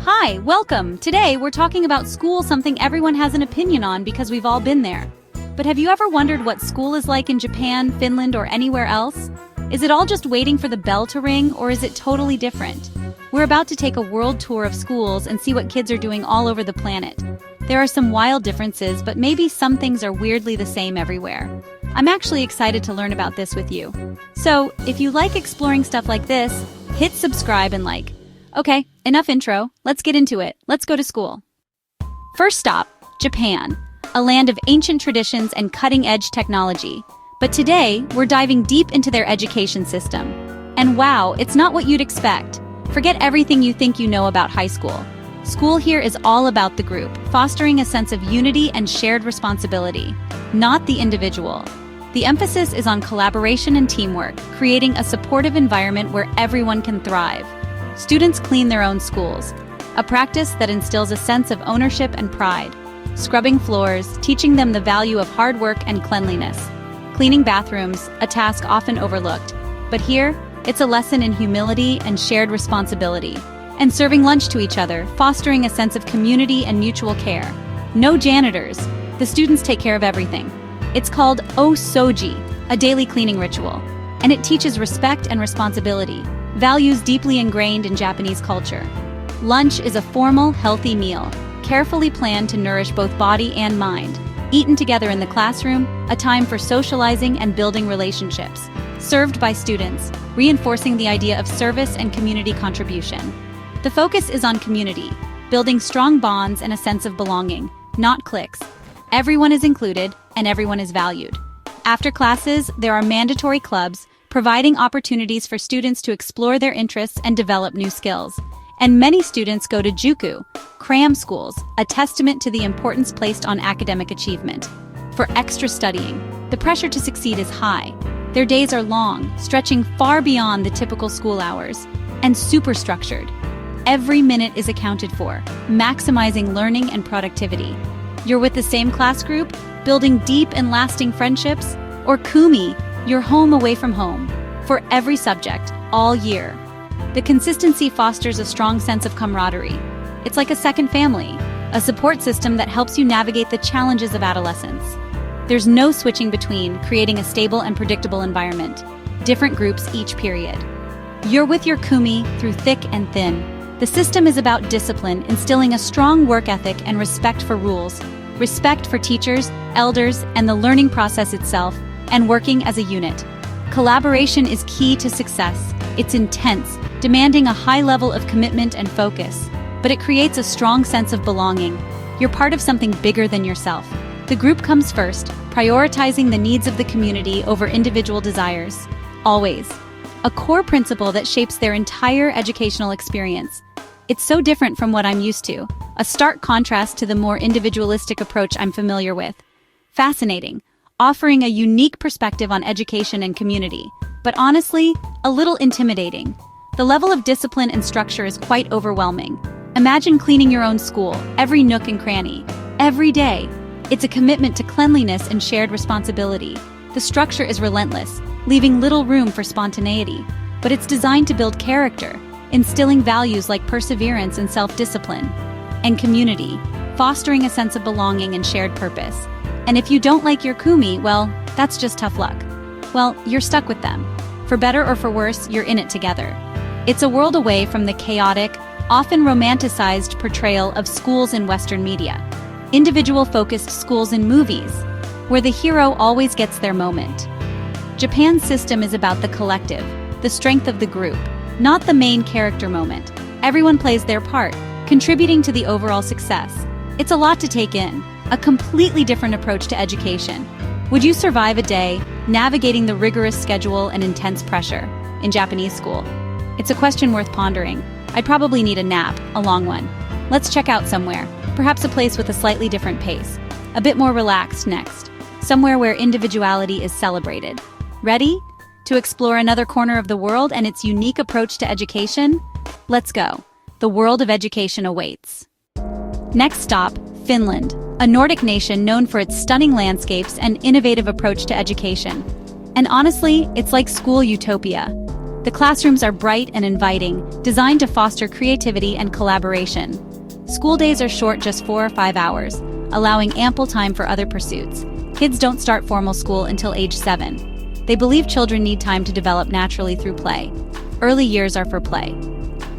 Hi, welcome! Today we're talking about school, something everyone has an opinion on because we've all been there. But have you ever wondered what school is like in Japan, Finland, or anywhere else? Is it all just waiting for the bell to ring, or is it totally different? We're about to take a world tour of schools and see what kids are doing all over the planet. There are some wild differences, but maybe some things are weirdly the same everywhere. I'm actually excited to learn about this with you. So, if you like exploring stuff like this, hit subscribe and like. Okay, enough intro. Let's get into it. Let's go to school. First stop, Japan, a land of ancient traditions and cutting-edge technology. But today, we're diving deep into their education system. And wow, it's not what you'd expect. Forget everything you think you know about high school. School here is all about the group, fostering a sense of unity and shared responsibility, not the individual. The emphasis is on collaboration and teamwork, creating a supportive environment where everyone can thrive. Students clean their own schools, a practice that instills a sense of ownership and pride. Scrubbing floors, teaching them the value of hard work and cleanliness. Cleaning bathrooms, a task often overlooked. But here, it's a lesson in humility and shared responsibility. And serving lunch to each other, fostering a sense of community and mutual care. No janitors. The students take care of everything. It's called Osoji, a daily cleaning ritual. And it teaches respect and responsibility, values deeply ingrained in Japanese culture. Lunch is a formal, healthy meal, carefully planned to nourish both body and mind. Eaten together in the classroom, a time for socializing and building relationships. Served by students, reinforcing the idea of service and community contribution. The focus is on community, building strong bonds and a sense of belonging, not cliques. Everyone is included, and everyone is valued. After classes, there are mandatory clubs, providing opportunities for students to explore their interests and develop new skills. And many students go to Juku, cram schools, a testament to the importance placed on academic achievement. For extra studying, the pressure to succeed is high. Their days are long, stretching far beyond the typical school hours, and super structured. Every minute is accounted for, maximizing learning and productivity. You're with the same class group, building deep and lasting friendships, or Kumi, your home away from home, for every subject, all year. The consistency fosters a strong sense of camaraderie. It's like a second family, a support system that helps you navigate the challenges of adolescence. There's no switching between, creating a stable and predictable environment. Different groups each period. You're with your Kumi through thick and thin. The system is about discipline, instilling a strong work ethic and respect for rules, respect for teachers, elders, and the learning process itself, and working as a unit. Collaboration is key to success. It's intense, demanding a high level of commitment and focus, but it creates a strong sense of belonging. You're part of something bigger than yourself. The group comes first, prioritizing the needs of the community over individual desires. Always. A core principle that shapes their entire educational experience. It's so different from what I'm used to, a stark contrast to the more individualistic approach I'm familiar with. Fascinating, offering a unique perspective on education and community, but honestly, a little intimidating. The level of discipline and structure is quite overwhelming. Imagine cleaning your own school, every nook and cranny, every day. It's a commitment to cleanliness and shared responsibility. The structure is relentless, leaving little room for spontaneity, but it's designed to build character, instilling values like perseverance and self-discipline, and community, fostering a sense of belonging and shared purpose. And if you don't like your Kumi, well, that's just tough luck. Well, you're stuck with them. For better or for worse, you're in it together. It's a world away from the chaotic, often romanticized portrayal of schools in Western media. Individual-focused schools in movies, where the hero always gets their moment. Japan's system is about the collective, the strength of the group, not the main character moment. Everyone plays their part, contributing to the overall success. It's a lot to take in, a completely different approach to education. Would you survive a day navigating the rigorous schedule and intense pressure in Japanese school? It's a question worth pondering. I'd probably need a nap, a long one. Let's check out somewhere, perhaps a place with a slightly different pace, a bit more relaxed next, somewhere where individuality is celebrated. Ready? To explore another corner of the world and its unique approach to education? Let's go. The world of education awaits. Next stop, Finland, a Nordic nation known for its stunning landscapes and innovative approach to education. And honestly, it's like school utopia. The classrooms are bright and inviting, designed to foster creativity and collaboration. School days are short, just 4 or 5 hours, allowing ample time for other pursuits. Kids don't start formal school until age 7. They believe children need time to develop naturally through play. Early years are for play.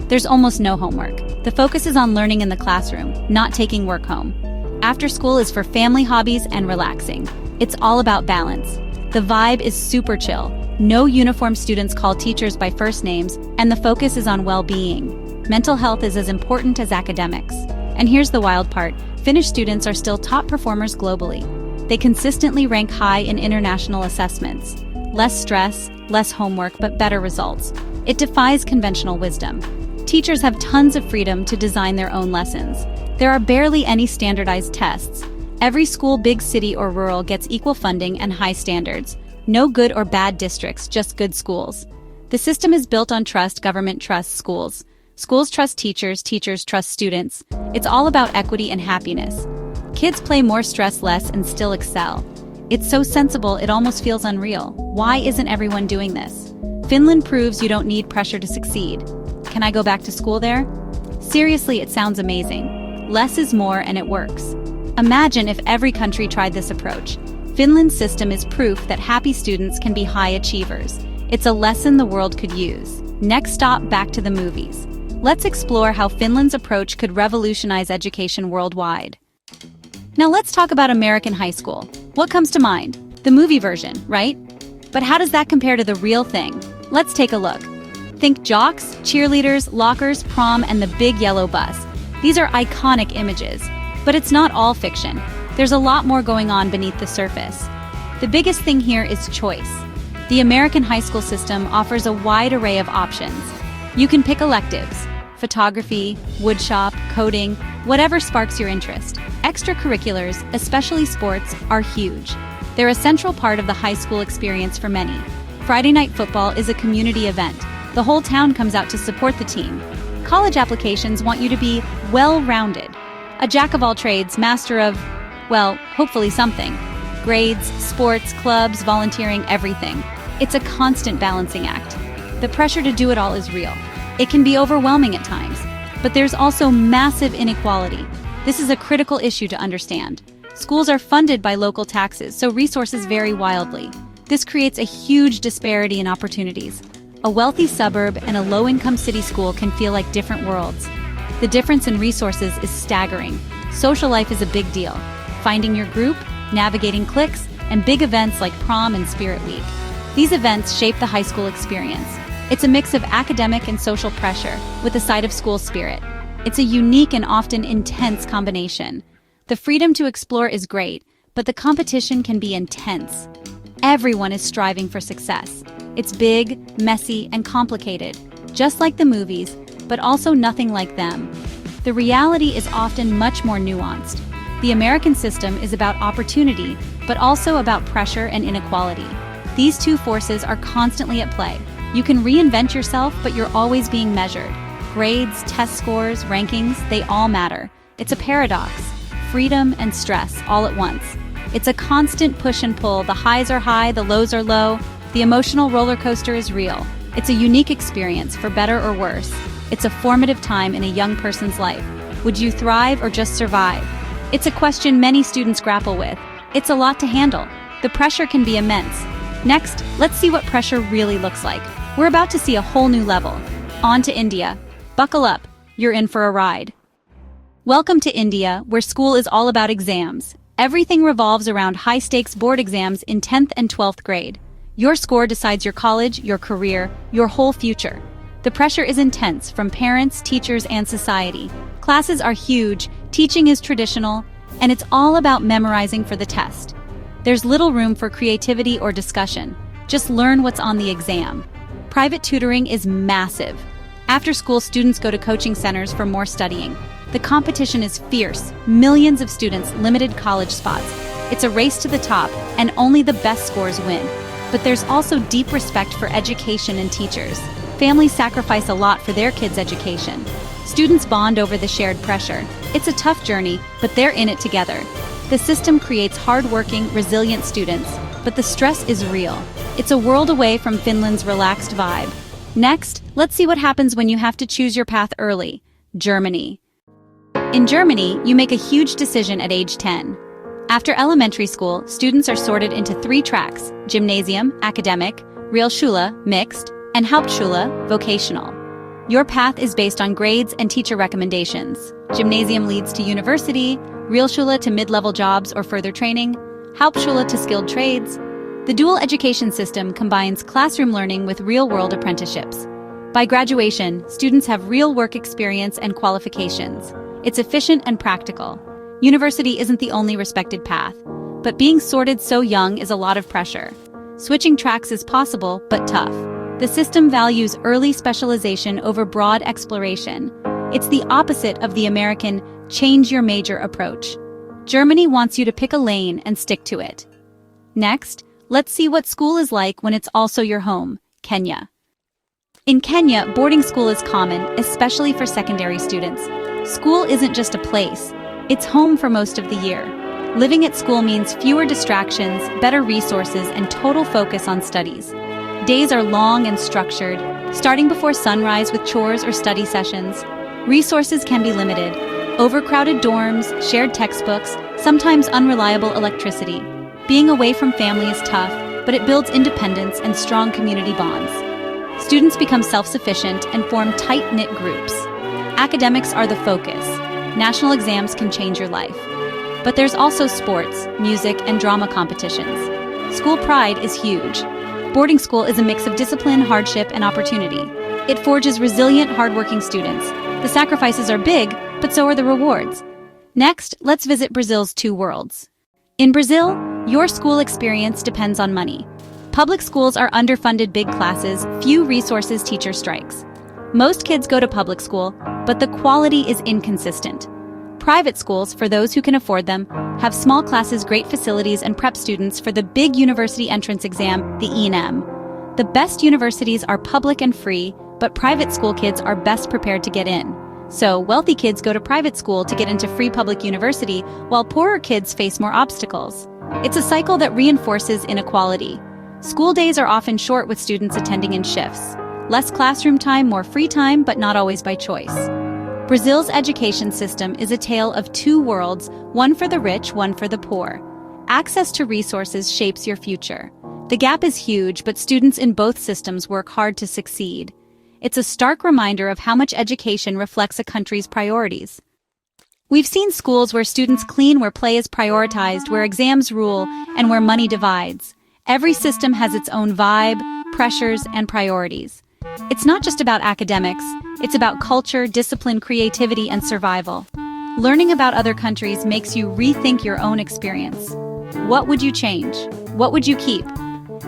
There's almost no homework. The focus is on learning in the classroom, not taking work home. After school is for family hobbies and relaxing. It's all about balance. The vibe is super chill. No uniformed students call teachers by first names, and the focus is on well-being. Mental health is as important as academics. And here's the wild part: Finnish students are still top performers globally. They consistently rank high in international assessments. Less stress, less homework, but better results. It defies conventional wisdom. Teachers have tons of freedom to design their own lessons. There are barely any standardized tests. Every school, big city or rural, gets equal funding and high standards. No good or bad districts, just good schools. The system is built on trust. Government trusts schools. Schools trust teachers, teachers trust students. It's all about equity and happiness. Kids play more, stress less, and still excel. It's so sensible it almost feels unreal. Why isn't everyone doing this? Finland proves you don't need pressure to succeed. Can I go back to school there? Seriously, it sounds amazing. Less is more, and it works. Imagine if every country tried this approach. Finland's system is proof that happy students can be high achievers. It's a lesson the world could use. Next stop, back to the movies. Let's explore how Finland's approach could revolutionize education worldwide. Now let's talk about American high school. What comes to mind? The movie version, right? But how does that compare to the real thing? Let's take a look. Think jocks, cheerleaders, lockers, prom, and the big yellow bus. These are iconic images. But it's not all fiction. There's a lot more going on beneath the surface. The biggest thing here is choice. The American high school system offers a wide array of options. You can pick electives: photography, woodshop, coding, whatever sparks your interest. Extracurriculars, especially sports, are huge. They're a central part of the high school experience for many. Friday night football is a community event. The whole town comes out to support the team. College applications want you to be well-rounded. A jack of all trades, master of, well, hopefully something. Grades, sports, clubs, volunteering, everything. It's a constant balancing act. The pressure to do it all is real. It can be overwhelming at times, but there's also massive inequality. This is a critical issue to understand. Schools are funded by local taxes, so resources vary wildly. This creates a huge disparity in opportunities. A wealthy suburb and a low-income city school can feel like different worlds. The difference in resources is staggering. Social life is a big deal. Finding your group, navigating cliques, and big events like prom and Spirit Week. These events shape the high school experience. It's a mix of academic and social pressure, with a side of school spirit. It's a unique and often intense combination. The freedom to explore is great, but the competition can be intense. Everyone is striving for success. It's big, messy, and complicated, just like the movies, but also nothing like them. The reality is often much more nuanced. The American system is about opportunity, but also about pressure and inequality. These two forces are constantly at play. You can reinvent yourself, but you're always being measured. Grades, test scores, rankings, they all matter. It's a paradox. Freedom and stress all at once. It's a constant push and pull. The highs are high, the lows are low. The emotional roller coaster is real. It's a unique experience, for better or worse. It's a formative time in a young person's life. Would you thrive or just survive? It's a question many students grapple with. It's a lot to handle. The pressure can be immense. Next, let's see what pressure really looks like. We're about to see a whole new level. On to India. Buckle up, you're in for a ride. Welcome to India, where school is all about exams. Everything revolves around high-stakes board exams in 10th and 12th grade. Your score decides your college, your career, your whole future. The pressure is intense from parents, teachers, and society. Classes are huge, teaching is traditional, and it's all about memorizing for the test. There's little room for creativity or discussion. Just learn what's on the exam. Private tutoring is massive. After school, students go to coaching centers for more studying. The competition is fierce. Millions of students, limited college spots. It's a race to the top, and only the best scores win. But there's also deep respect for education and teachers. Families sacrifice a lot for their kids' education. Students bond over the shared pressure. It's a tough journey, but they're in it together. The system creates hardworking, resilient students, but the stress is real. It's a world away from Finland's relaxed vibe. Next, let's see what happens when you have to choose your path early. Germany. In Germany, you make a huge decision at age 10. After elementary school, students are sorted into 3 tracks: gymnasium, academic, Realschule, mixed, and Hauptschule, vocational. Your path is based on grades and teacher recommendations. Gymnasium leads to university, Realschule to mid-level jobs or further training, Hauptschule to skilled trades. The dual education system combines classroom learning with real-world apprenticeships. By graduation, students have real work experience and qualifications. It's efficient and practical. University isn't the only respected path, but being sorted so young is a lot of pressure. Switching tracks is possible, but tough. The system values early specialization over broad exploration. It's the opposite of the American change your major approach. Germany wants you to pick a lane and stick to it. Next, let's see what school is like when it's also your home, Kenya. In Kenya, boarding school is common, especially for secondary students. School isn't just a place, it's home for most of the year. Living at school means fewer distractions, better resources, and total focus on studies. Days are long and structured, starting before sunrise with chores or study sessions. Resources can be limited. Overcrowded dorms, shared textbooks, sometimes unreliable electricity. Being away from family is tough, but it builds independence and strong community bonds. Students become self-sufficient and form tight-knit groups. Academics are the focus. National exams can change your life. But there's also sports, music, and drama competitions. School pride is huge. Boarding school is a mix of discipline, hardship, and opportunity. It forges resilient, hardworking students. The sacrifices are big, but so are the rewards. Next, let's visit Brazil's 2 worlds. In Brazil, your school experience depends on money. Public schools are underfunded big classes, few resources, teacher strikes. Most kids go to public school, but the quality is inconsistent. Private schools, for those who can afford them, have small classes, great facilities, and prep students for the big university entrance exam, the ENM. The best universities are public and free, but private school kids are best prepared to get in. So, wealthy kids go to private school to get into free public university, while poorer kids face more obstacles. It's a cycle that reinforces inequality. School days are often short with students attending in shifts. Less classroom time, more free time, but not always by choice. Brazil's education system is a tale of 2 worlds, one for the rich, one for the poor. Access to resources shapes your future. The gap is huge, but students in both systems work hard to succeed. It's a stark reminder of how much education reflects a country's priorities. We've seen schools where students clean, where play is prioritized, where exams rule, and where money divides. Every system has its own vibe, pressures, and priorities. It's not just about academics, it's about culture, discipline, creativity, and survival. Learning about other countries makes you rethink your own experience. What would you change? What would you keep?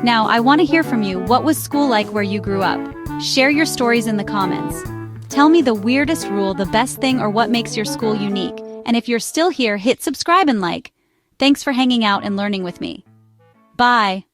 Now, I want to hear from you. What was school like where you grew up? Share your stories in the comments. Tell me the weirdest rule, the best thing, or what makes your school unique. And if you're still here, hit subscribe and like. Thanks for hanging out and learning with me. Bye.